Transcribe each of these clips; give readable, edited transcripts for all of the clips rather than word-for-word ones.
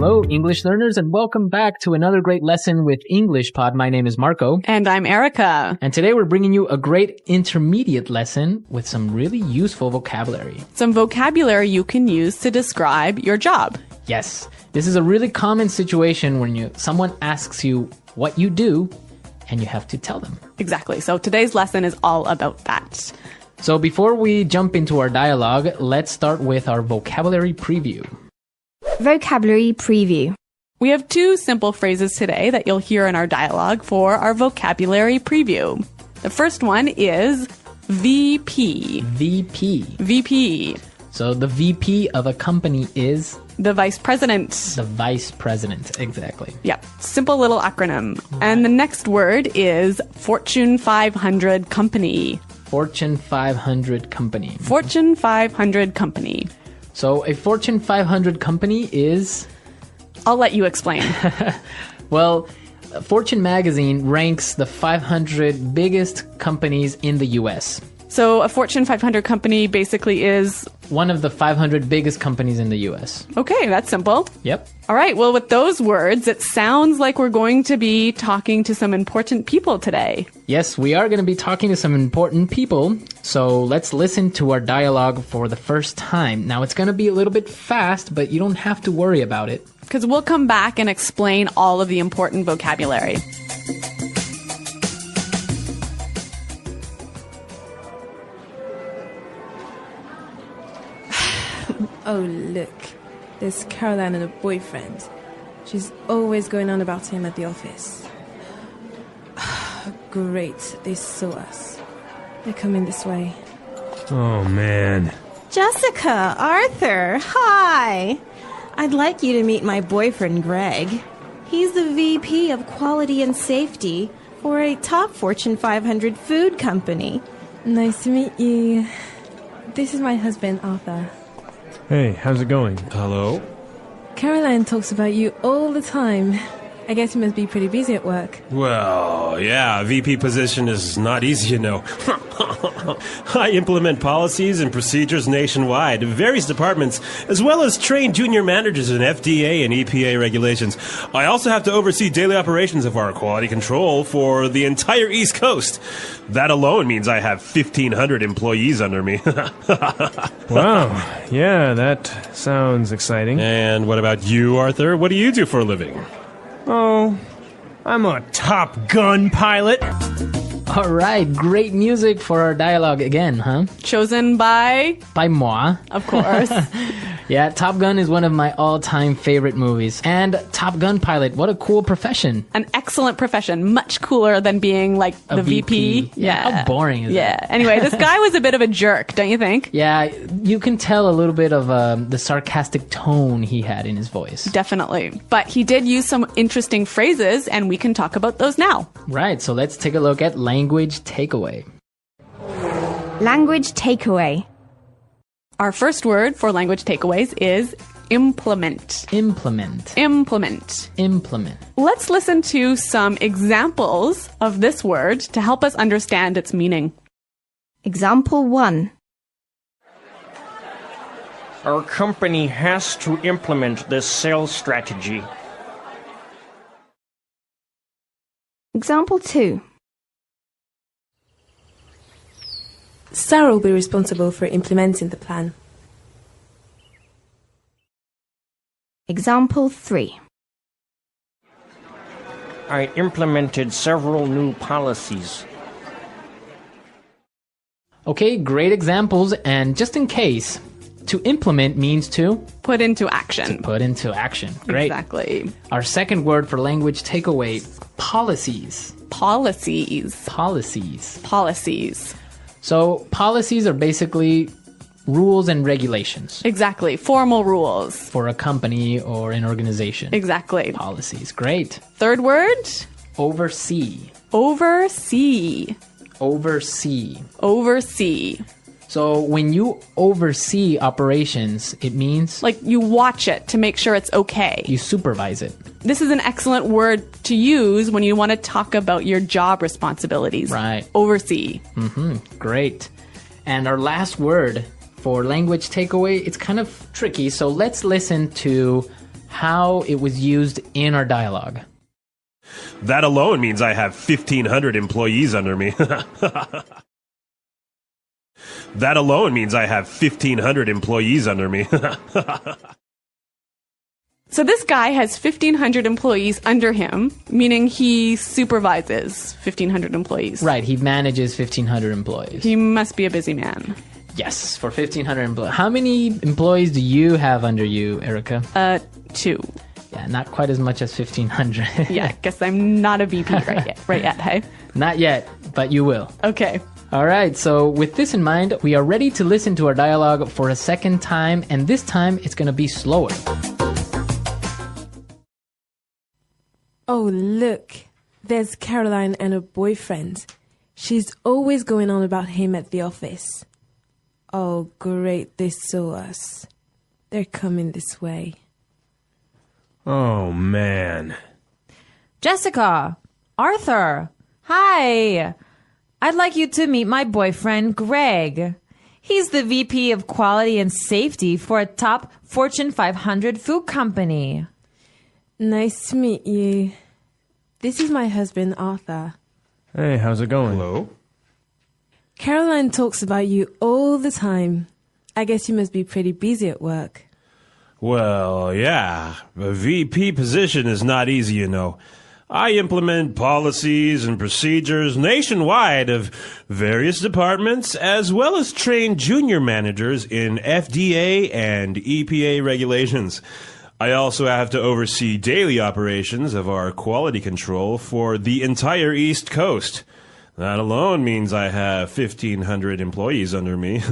Hello, English learners, and welcome back to another great lesson with English Pod. My name is Marco. And I'm Erica. And today we're bringing you a great intermediate lesson with some really useful vocabulary. Some vocabulary you can use to describe your job. Yes, this is a really common situation when someone asks you what you do, and you have to tell them. Exactly. So today's lesson is all about that. So before we jump into our dialogue, let's start with our vocabulary preview. Vocabulary preview. We have two simple phrases today that you'll hear in our dialogue for our vocabulary preview. The first one is VP. VP. VP. So the VP of a company is? The vice president. The vice president, exactly. Yep. Simple little acronym. And the next word is Fortune 500 company. Fortune 500 company. Fortune 500 company. So a Fortune 500 company is? I'll let you explain. Well, Fortune magazine ranks the 500 biggest companies in the US. So a Fortune 500 company basically is? One of the 500 biggest companies in the US. Okay, that's simple. Yep. All right, well, with those words, it sounds like we're going to be talking to some important people today. Yes, we are going to be talking to some important people. So let's listen to our dialogue for the first time. Now, it's going to be a little bit fast, but you don't have to worry about it. Because we'll come back and explain all of the important vocabulary. Oh, look. There's Caroline and her boyfriend. She's always going on about him at the office. Great, they saw us. They're coming this way. Oh, man. Jessica, Arthur, hi. I'd like you to meet my boyfriend, Greg. He's the VP of Quality and Safety for a top Fortune 500 food company. Nice to meet you. This is my husband, Arthur. Hey, how's it going? Hello? Caroline talks about you all the time. I guess you must be pretty busy at work. Well, yeah, VP position is not easy, you know. I implement policies and procedures nationwide in various departments, as well as train junior managers in FDA and EPA regulations. I also have to oversee daily operations of our quality control for the entire East Coast. That alone means I have 1,500 employees under me. Wow, yeah, that sounds exciting. And what about you, Arthur? What do you do for a living? Oh, I'm a Top Gun pilot. All right, great music for our dialogue again, huh? Chosen by? By moi. Of course. Yeah, Top Gun is one of my all-time favorite movies. And Top Gun pilot, what a cool profession. An excellent profession. Much cooler than being like the VP. Yeah. How boring is that? Anyway, this guy was a bit of a jerk, don't you think? Yeah, you can tell a little bit of the sarcastic tone he had in his voice. Definitely. But he did use some interesting phrases, and we can talk about those now. Right, so let's take a look at language takeaway. Language takeaway. Our first word for language takeaways is implement. Implement. Implement. Implement. Let's listen to some examples of this word to help us understand its meaning. Example 1. Our company has to implement this sales strategy. Example 2. Sarah will be responsible for implementing the plan. Example 3. I implemented several new policies. Okay, great examples. And just in case, to implement means to? Put into action. To put into action. Great. Exactly. Our second word for language takeaway, policies. Policies. Policies. Policies. So policies are basically rules and regulations. Exactly. Formal rules. For a company or an organization. Exactly. Policies. Great. Third word? Oversee. Oversee. Oversee. Oversee. So when you oversee operations, it means? Like you watch it to make sure it's okay. You supervise it. This is an excellent word to use when you want to talk about your job responsibilities. Right. Oversee. Mm-hmm. Great. And our last word for language takeaway, it's kind of tricky. So let's listen to how it was used in our dialogue. That alone means I have 1,500 employees under me. That alone means I have 1,500 employees under me. So this guy has 1,500 employees under him, meaning he supervises 1,500 employees. Right, he manages 1,500 employees. He must be a busy man. Yes, for 1,500 employees. How many employees do you have under you, Erica? 2. Yeah, not quite as much as 1,500. Yeah, I guess I'm not a VP right yet, hey? Not yet, but you will. Okay. All right, so with this in mind, we are ready to listen to our dialogue for a second time, and this time it's going to be slower. Oh, look, there's Caroline and her boyfriend. She's always going on about him at the office. Oh, great, they saw us. They're coming this way. Oh, man. Jessica! Arthur! Hi! I'd like you to meet my boyfriend, Greg. He's the VP of Quality and Safety for a top Fortune 500 food company. Nice to meet you. This is my husband, Arthur. Hey, how's it going? Hello? Caroline talks about you all the time. I guess you must be pretty busy at work. Well, yeah. A VP position is not easy, you know. I implement policies and procedures nationwide of various departments, as well as train junior managers in FDA and EPA regulations. I also have to oversee daily operations of our quality control for the entire East Coast. That alone means I have 1,500 employees under me.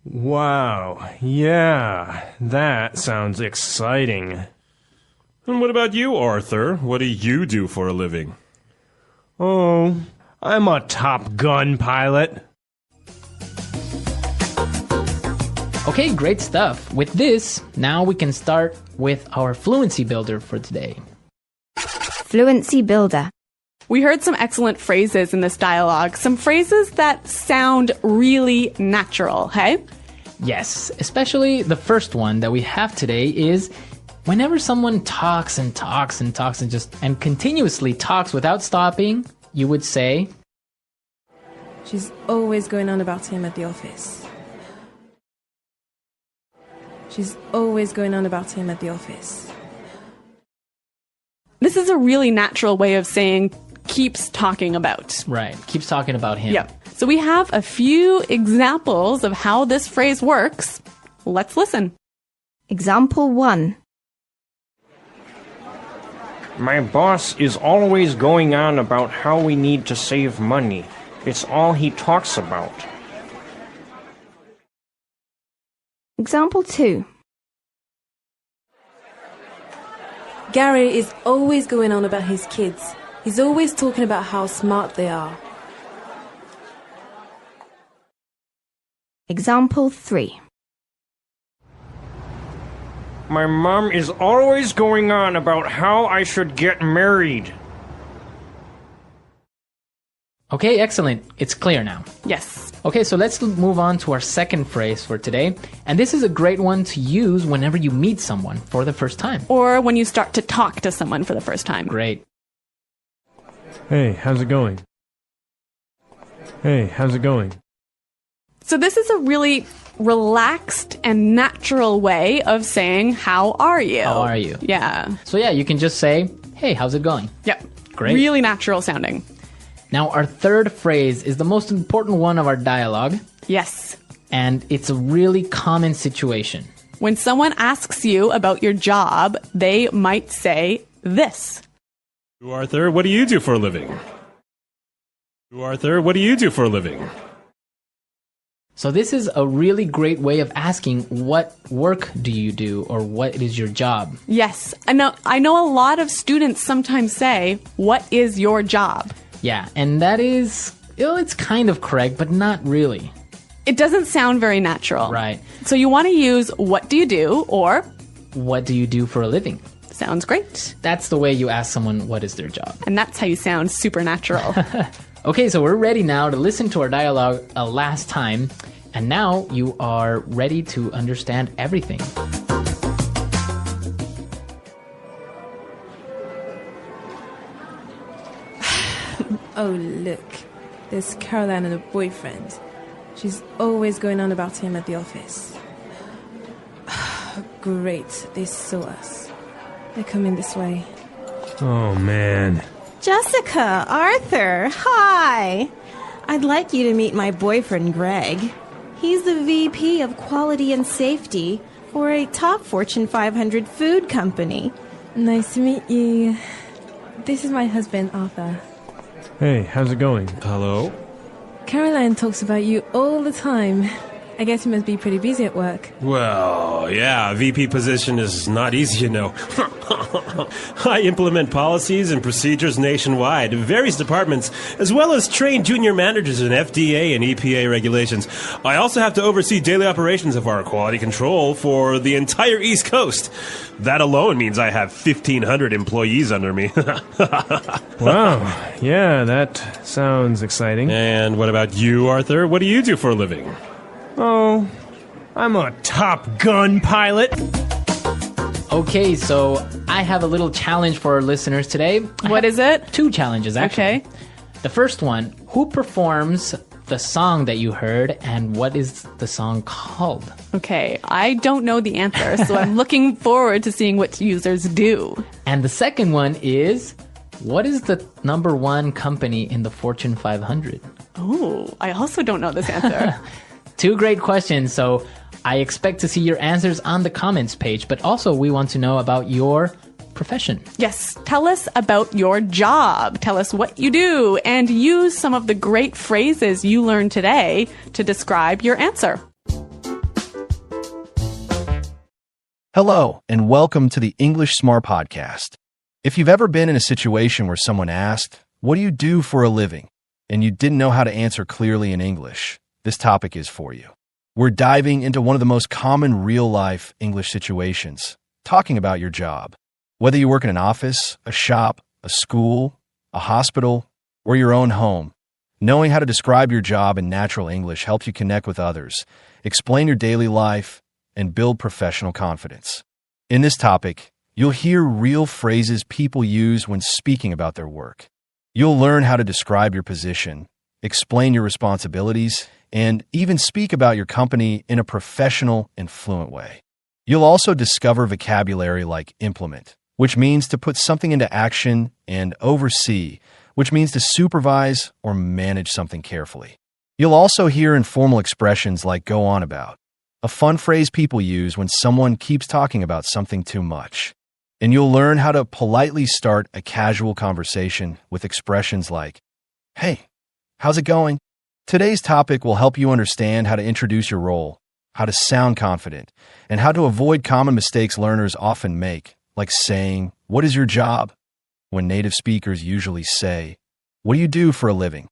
Wow. Yeah, that sounds exciting. And what about you, Arthur? What do you do for a living? Oh, I'm a Top Gun pilot. Okay, great stuff. With this, now we can start with our fluency builder for today. Fluency builder. We heard some excellent phrases in this dialogue, some phrases that sound really natural, hey? Yes, especially the first one that we have today is whenever someone talks and talks and talks and continuously talks without stopping, you would say, She's always going on about him at the office. She's always going on about him at the office. This is a really natural way of saying keeps talking about. right, keeps talking about him. Yep. So we have a few examples of how this phrase works. Let's listen. Example 1. My boss is always going on about how we need to save money. It's all he talks about. Example 2. Gary is always going on about his kids. He's always talking about how smart they are. Example 3. My mom is always going on about how I should get married. Okay, excellent. It's clear now. Yes. Okay, so let's move on to our second phrase for today. And this is a great one to use whenever you meet someone for the first time. Or when you start to talk to someone for the first time. Great. Hey, how's it going? Hey, how's it going? So this is a really relaxed and natural way of saying, how are you? How are you? Yeah. So yeah, you can just say, hey, how's it going? Yep. Great. Really natural sounding. Now, our third phrase is the most important one of our dialogue, Yes. and it's a really common situation. When someone asks you about your job, they might say this. Arthur, what do you do for a living? Arthur, what do you do for a living? So this is a really great way of asking what work do you do or what is your job? Yes. I know a lot of students sometimes say, what is your job? Yeah, and that is, it's kind of correct, but not really. It doesn't sound very natural. Right. So you want to use what do you do or What do you do for a living? sounds great. That's the way you ask someone what is their job. And that's how you sound supernatural. Okay, so we're ready now to listen to our dialogue a last time. And now you are ready to understand everything. Oh, look, there's Caroline and her boyfriend. She's always going on about him at the office. Great, they saw us. They're coming this way. Oh, man. Jessica, Arthur, hi. I'd like you to meet my boyfriend, Greg. He's the VP of Quality and Safety for a top Fortune 500 food company. Nice to meet you. This is my husband, Arthur. Hey, how's it going? Hello? Caroline talks about you all the time. I guess you must be pretty busy at work. Well, yeah, VP position is not easy, you know. I implement policies and procedures nationwide in various departments, as well as train junior managers in FDA and EPA regulations. I also have to oversee daily operations of our quality control for the entire East Coast. That alone means I have 1,500 employees under me. Wow, yeah, that sounds exciting. And what about you, Arthur? What do you do for a living? Oh, I'm a Top Gun pilot. Okay, so I have a little challenge for our listeners today. What is it? 2 challenges, actually. Okay. The first one, who performs the song that you heard, and what is the song called? Okay, I don't know the answer, so I'm looking forward to seeing what users do. And the second one is, what is the number 1 company in the Fortune 500? Oh, I also don't know this answer. 2 great questions, so I expect to see your answers on the comments page, but also we want to know about your profession. Yes, tell us about your job. Tell us what you do, and use some of the great phrases you learned today to describe your answer. Hello, and welcome to the English Smart Podcast. If you've ever been in a situation where someone asked, "What do you do for a living?" and you didn't know how to answer clearly in English, this topic is for you. We're diving into one of the most common real-life English situations, talking about your job. Whether you work in an office, a shop, a school, a hospital, or your own home, knowing how to describe your job in natural English helps you connect with others, explain your daily life, and build professional confidence. In this topic, you'll hear real phrases people use when speaking about their work. You'll learn how to describe your position, explain your responsibilities, and even speak about your company in a professional and fluent way. You'll also discover vocabulary like implement, which means to put something into action, and oversee, which means to supervise or manage something carefully. You'll also hear informal expressions like go on about, a fun phrase people use when someone keeps talking about something too much. And you'll learn how to politely start a casual conversation with expressions like, "Hey, how's it going?" Today's topic will help you understand how to introduce your role, how to sound confident, and how to avoid common mistakes learners often make, like saying, "What is your job?" when native speakers usually say, "What do you do for a living?"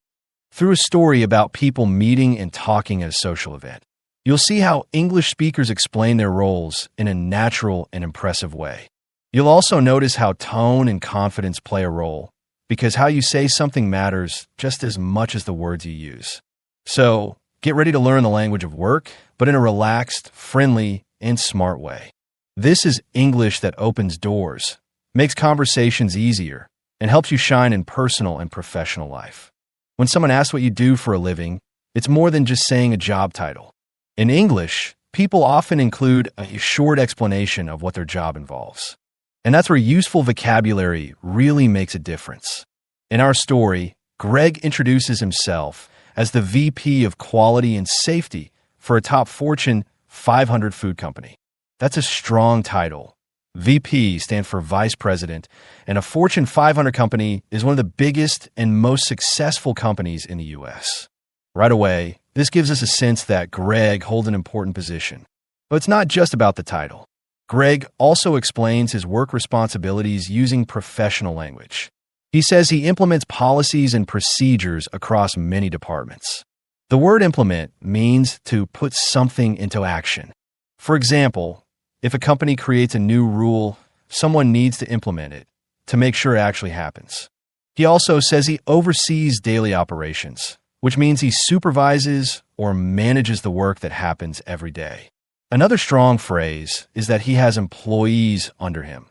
Through a story about people meeting and talking at a social event, you'll see how English speakers explain their roles in a natural and impressive way. You'll also notice how tone and confidence play a role, because how you say something matters just as much as the words you use. So, get ready to learn the language of work, but in a relaxed, friendly, and smart way. This is English that opens doors, makes conversations easier, and helps you shine in personal and professional life. When someone asks what you do for a living, it's more than just saying a job title. In English, people often include a short explanation of what their job involves. And that's where useful vocabulary really makes a difference. In our story, Greg introduces himself as the VP of Quality and Safety for a top Fortune 500 food company. That's a strong title. VP stands for Vice President, and a Fortune 500 company is one of the biggest and most successful companies in the U.S. Right away, this gives us a sense that Greg holds an important position. But it's not just about the title. Greg also explains his work responsibilities using professional language. He says he implements policies and procedures across many departments. The word implement means to put something into action. For example, if a company creates a new rule, someone needs to implement it to make sure it actually happens. He also says he oversees daily operations, which means he supervises or manages the work that happens every day. Another strong phrase is that he has employees under him.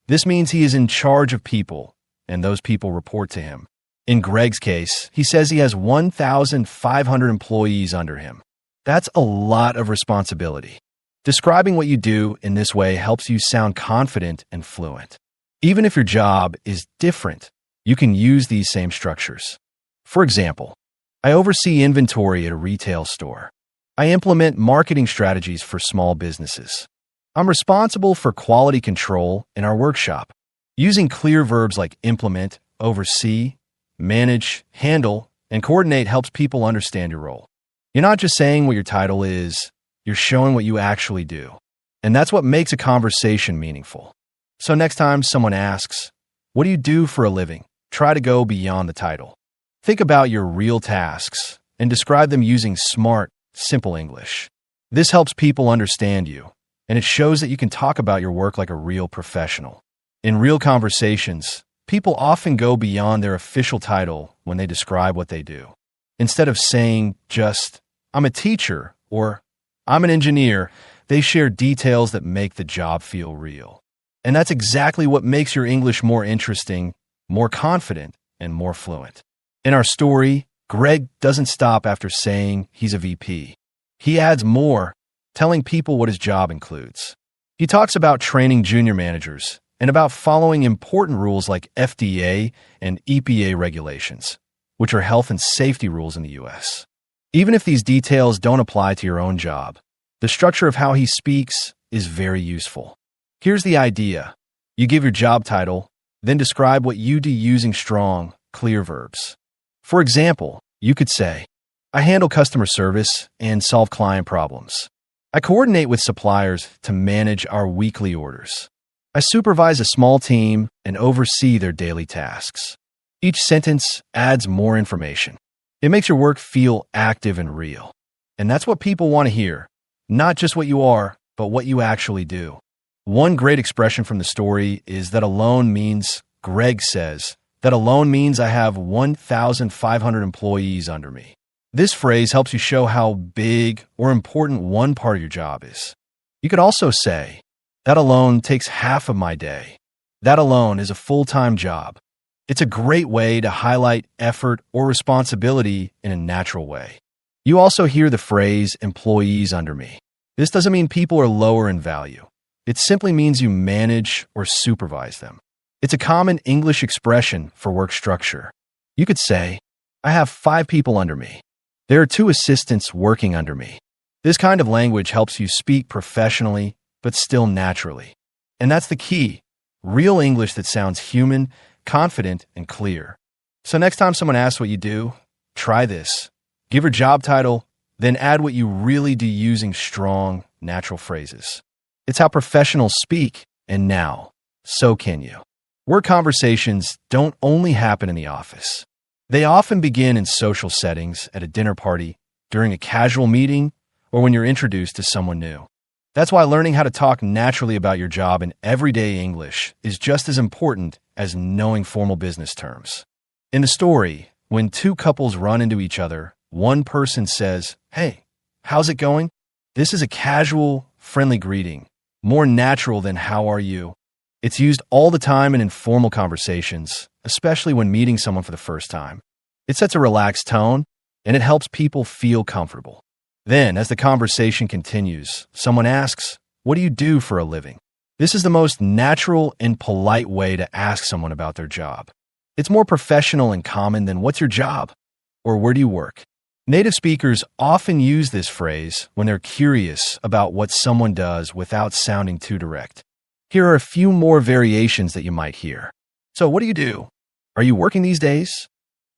This means he is in charge of people, and those people report to him. In Greg's case, he says he has 1,500 employees under him. That's a lot of responsibility. Describing what you do in this way helps you sound confident and fluent. Even if your job is different, you can use these same structures. For example, I oversee inventory at a retail store. I implement marketing strategies for small businesses. I'm responsible for quality control in our workshop. Using clear verbs like implement, oversee, manage, handle, and coordinate helps people understand your role. You're not just saying what your title is, you're showing what you actually do. And that's what makes a conversation meaningful. So next time someone asks, "What do you do for a living?" try to go beyond the title. Think about your real tasks and describe them using smart, simple English. This helps people understand you, and it shows that you can talk about your work like a real professional. In real conversations, people often go beyond their official title when they describe what they do. Instead of saying just, "I'm a teacher," or "I'm an engineer," they share details that make the job feel real. And that's exactly what makes your English more interesting, more confident, and more fluent. In our story, Greg doesn't stop after saying he's a VP. He adds more, telling people what his job includes. He talks about training junior managers and about following important rules like FDA and EPA regulations, which are health and safety rules in the US. Even if these details don't apply to your own job, the structure of how he speaks is very useful. Here's the idea. You give your job title, then describe what you do using strong, clear verbs. For example, you could say, "I handle customer service and solve client problems. I coordinate with suppliers to manage our weekly orders. I supervise a small team and oversee their daily tasks." Each sentence adds more information. It makes your work feel active and real. And that's what people want to hear. Not just what you are, but what you actually do. One great expression from the story is that alone means, Greg says, that alone means I have 1,500 employees under me. This phrase helps you show how big or important one part of your job is. You could also say, that alone takes half of my day. That alone is a full-time job. It's a great way to highlight effort or responsibility in a natural way. You also hear the phrase, employees under me. This doesn't mean people are lower in value. It simply means you manage or supervise them. It's a common English expression for work structure. You could say, I have 5 people under me. There are 2 assistants working under me. This kind of language helps you speak professionally, but still naturally. And that's the key. Real English that sounds human, confident, and clear. So next time someone asks what you do, try this. Give your job title, then add what you really do using strong, natural phrases. It's how professionals speak, and now, so can you. Work conversations don't only happen in the office. They often begin in social settings, at a dinner party, during a casual meeting, or when you're introduced to someone new. That's why learning how to talk naturally about your job in everyday English is just as important as knowing formal business terms. In the story, when 2 couples run into each other, one person says, "Hey, how's it going?" This is a casual, friendly greeting, more natural than "How are you?" It's used all the time in informal conversations, especially when meeting someone for the first time. It sets a relaxed tone, and it helps people feel comfortable. Then, as the conversation continues, someone asks, "What do you do for a living?" This is the most natural and polite way to ask someone about their job. It's more professional and common than "What's your job?" or "Where do you work?" Native speakers often use this phrase when they're curious about what someone does without sounding too direct. Here are a few more variations that you might hear. So, what do you do? Are you working these days?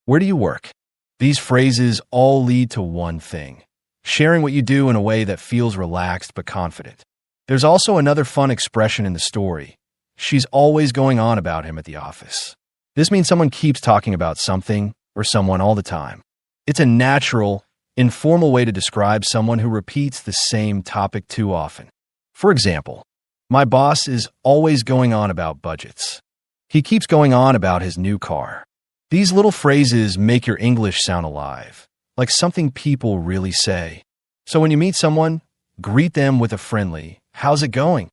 Where do you work? These phrases all lead to one thing: sharing what you do in a way that feels relaxed but confident. There's also another fun expression in the story. She's always going on about him at the office. This means someone keeps talking about something or someone all the time. It's a natural, informal way to describe someone who repeats the same topic too often. For example, my boss is always going on about budgets. He keeps going on about his new car. These little phrases make your English sound alive, like something people really say. So when you meet someone, greet them with a friendly, "How's it going?"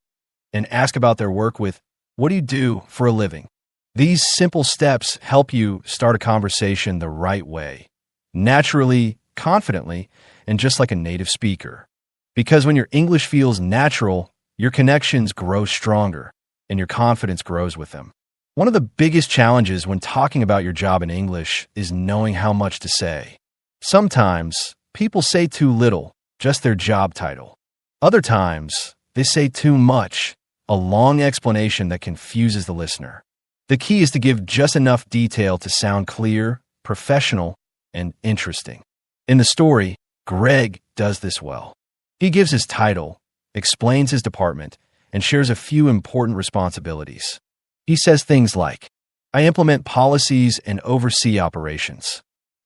and ask about their work with, "What do you do for a living?" These simple steps help you start a conversation the right way, naturally, confidently, and just like a native speaker. Because when your English feels natural, your connections grow stronger and your confidence grows with them. One of the biggest challenges when talking about your job in English is knowing how much to say. Sometimes people say too little, just their job title. Other times, they say too much, a long explanation that confuses the listener. The key is to give just enough detail to sound clear, professional, and interesting. In the story, Greg does this well. He gives his title, explains his department, and shares a few important responsibilities. He says things like, I implement policies and oversee operations.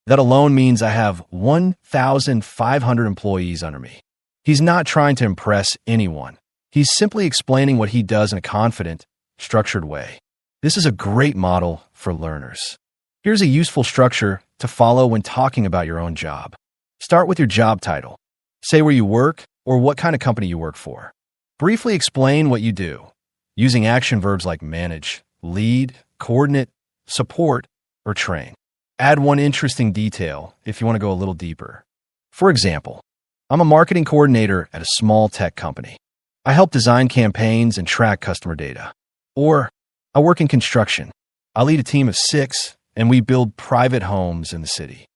That alone means I have 1,500 employees under me. He's not trying to impress anyone. He's simply explaining what he does in a confident, structured way. This is a great model for learners. Here's a useful structure to follow when talking about your own job. Start with your job title. Say where you work or what kind of company you work for. Briefly explain what you do, using action verbs like manage, lead, coordinate, support, or train. Add one interesting detail if you want to go a little deeper. For example, I'm a marketing coordinator at a small tech company. I help design campaigns and track customer data. Or, I work in construction. I lead a team of 6, and we build private homes in the city.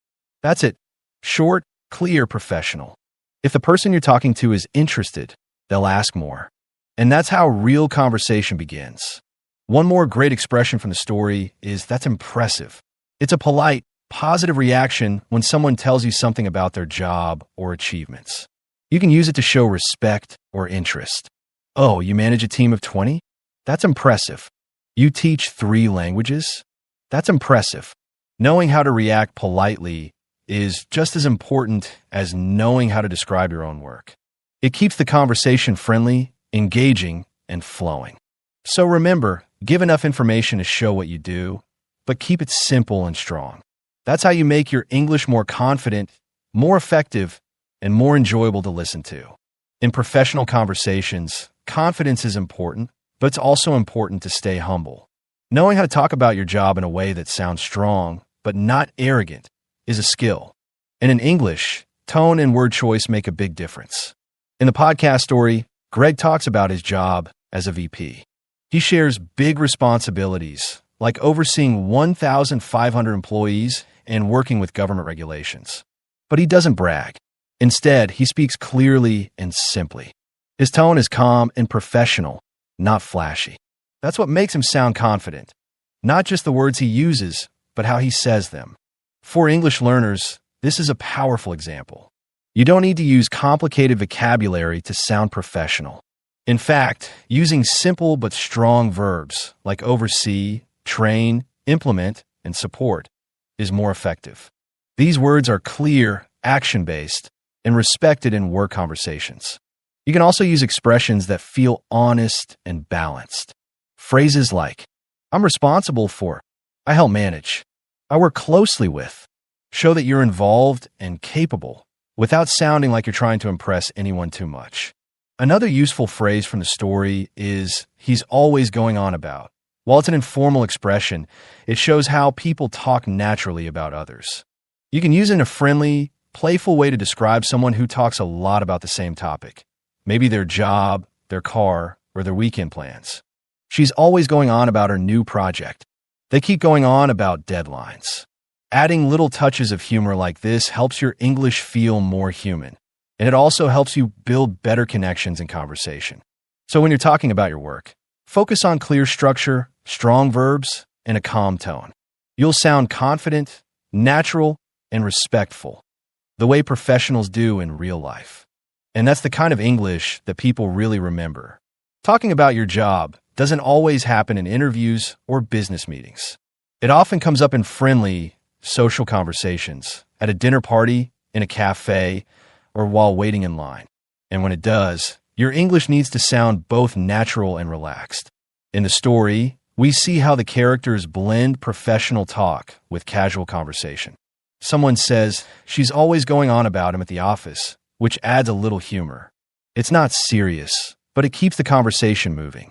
That's it. Short, clear, professional. If the person you're talking to is interested, they'll ask more. And that's how real conversation begins. One more great expression from the story is that's impressive. It's a polite, positive reaction when someone tells you something about their job or achievements. You can use it to show respect or interest. Oh, you manage a team of 20? That's impressive. You teach 3 languages? That's impressive. Knowing how to react politely is just as important as knowing how to describe your own work. It keeps the conversation friendly, engaging, and flowing. So remember, give enough information to show what you do, but keep it simple and strong. That's how you make your English more confident, more effective, and more enjoyable to listen to. In professional conversations, confidence is important, but it's also important to stay humble. Knowing how to talk about your job in a way that sounds strong, but not arrogant, is a skill. And in English, tone and word choice make a big difference. In the podcast story, Greg talks about his job as a VP. He shares big responsibilities, like overseeing 1,500 employees and working with government regulations. But he doesn't brag. Instead, he speaks clearly and simply. His tone is calm and professional, not flashy. That's what makes him sound confident. Not just the words he uses, but how he says them. For English learners, this is a powerful example. You don't need to use complicated vocabulary to sound professional. In fact, using simple but strong verbs like oversee, train, implement, and support is more effective. These words are clear, action-based, and respected in work conversations. You can also use expressions that feel honest and balanced. Phrases like, I'm responsible for, I help manage, I work closely with, show that you're involved and capable without sounding like you're trying to impress anyone too much. Another useful phrase from the story is, he's always going on about. While it's an informal expression, it shows how people talk naturally about others. You can use it in a friendly, playful way to describe someone who talks a lot about the same topic. Maybe their job, their car, or their weekend plans. She's always going on about her new project. They keep going on about deadlines. Adding little touches of humor like this helps your English feel more human. And it also helps you build better connections in conversation. So when you're talking about your work, focus on clear structure, strong verbs, and a calm tone. You'll sound confident, natural, and respectful, the way professionals do in real life. And that's the kind of English that people really remember. Talking about your job doesn't always happen in interviews or business meetings. It often comes up in friendly, social conversations, at a dinner party, in a cafe, or while waiting in line. And when it does, your English needs to sound both natural and relaxed. In the story, we see how the characters blend professional talk with casual conversation. Someone says she's always going on about him at the office, which adds a little humor. It's not serious, but it keeps the conversation moving.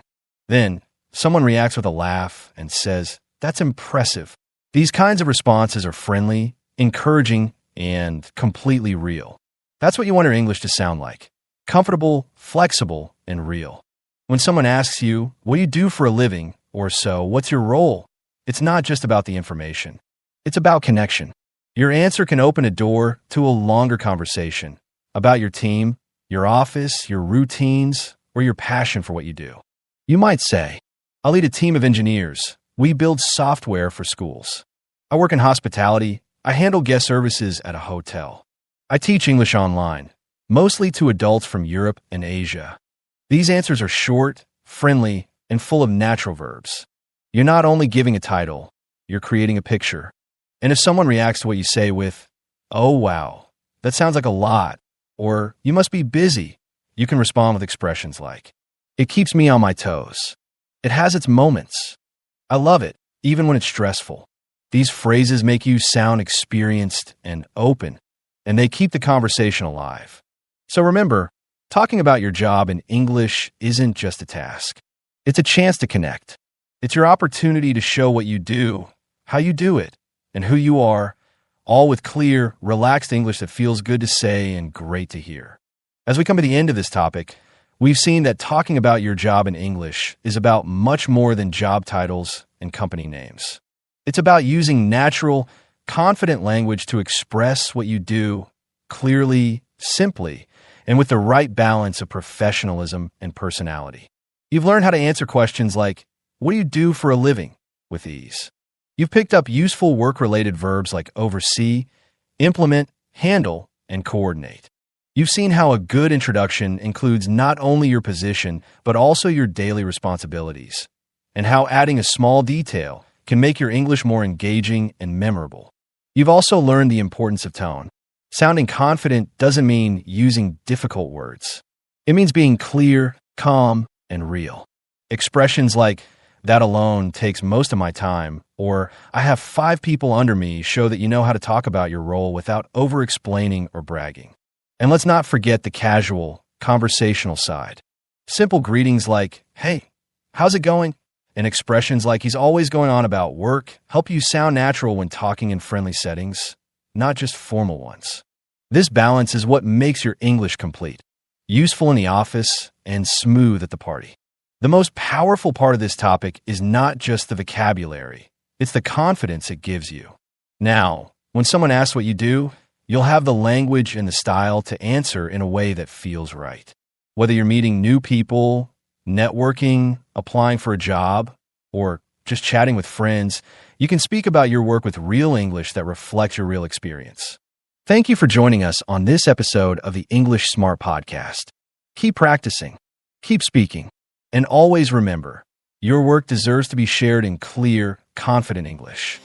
Then, someone reacts with a laugh and says, That's impressive. These kinds of responses are friendly, encouraging, and completely real. That's what you want your English to sound like. Comfortable, flexible, and real. When someone asks you, what do you do for a living? Or so, what's your role? It's not just about the information. It's about connection. Your answer can open a door to a longer conversation about your team, your office, your routines, or your passion for what you do. You might say, I lead a team of engineers. We build software for schools. I work in hospitality. I handle guest services at a hotel. I teach English online, mostly to adults from Europe and Asia. These answers are short, friendly, and full of natural verbs. You're not only giving a title, you're creating a picture. And if someone reacts to what you say with, oh wow, that sounds like a lot, or you must be busy, you can respond with expressions like, it keeps me on my toes. It has its moments. I love it, even when it's stressful. These phrases make you sound experienced and open, and they keep the conversation alive. So remember, talking about your job in English isn't just a task. It's a chance to connect. It's your opportunity to show what you do, how you do it, and who you are, all with clear, relaxed English that feels good to say and great to hear. As we come to the end of this topic, we've seen that talking about your job in English is about much more than job titles and company names. It's about using natural, confident language to express what you do clearly, simply, and with the right balance of professionalism and personality. You've learned how to answer questions like, what do you do for a living? With ease. You've picked up useful work-related verbs like oversee, implement, handle, and coordinate. You've seen how a good introduction includes not only your position, but also your daily responsibilities, and how adding a small detail can make your English more engaging and memorable. You've also learned the importance of tone. Sounding confident doesn't mean using difficult words. It means being clear, calm, and real. Expressions like, that alone takes most of my time, or I have 5 people under me show that you know how to talk about your role without over-explaining or bragging. And let's not forget the casual, conversational side. Simple greetings like, hey, how's it going? And expressions like he's always going on about work help you sound natural when talking in friendly settings, not just formal ones. This balance is what makes your English complete, useful in the office, and smooth at the party. The most powerful part of this topic is not just the vocabulary, it's the confidence it gives you. Now, when someone asks what you do, you'll have the language and the style to answer in a way that feels right. Whether you're meeting new people, networking, applying for a job, or just chatting with friends, you can speak about your work with real English that reflects your real experience. Thank you for joining us on this episode of the English Smart Podcast. Keep practicing, keep speaking, and always remember, your work deserves to be shared in clear, confident English.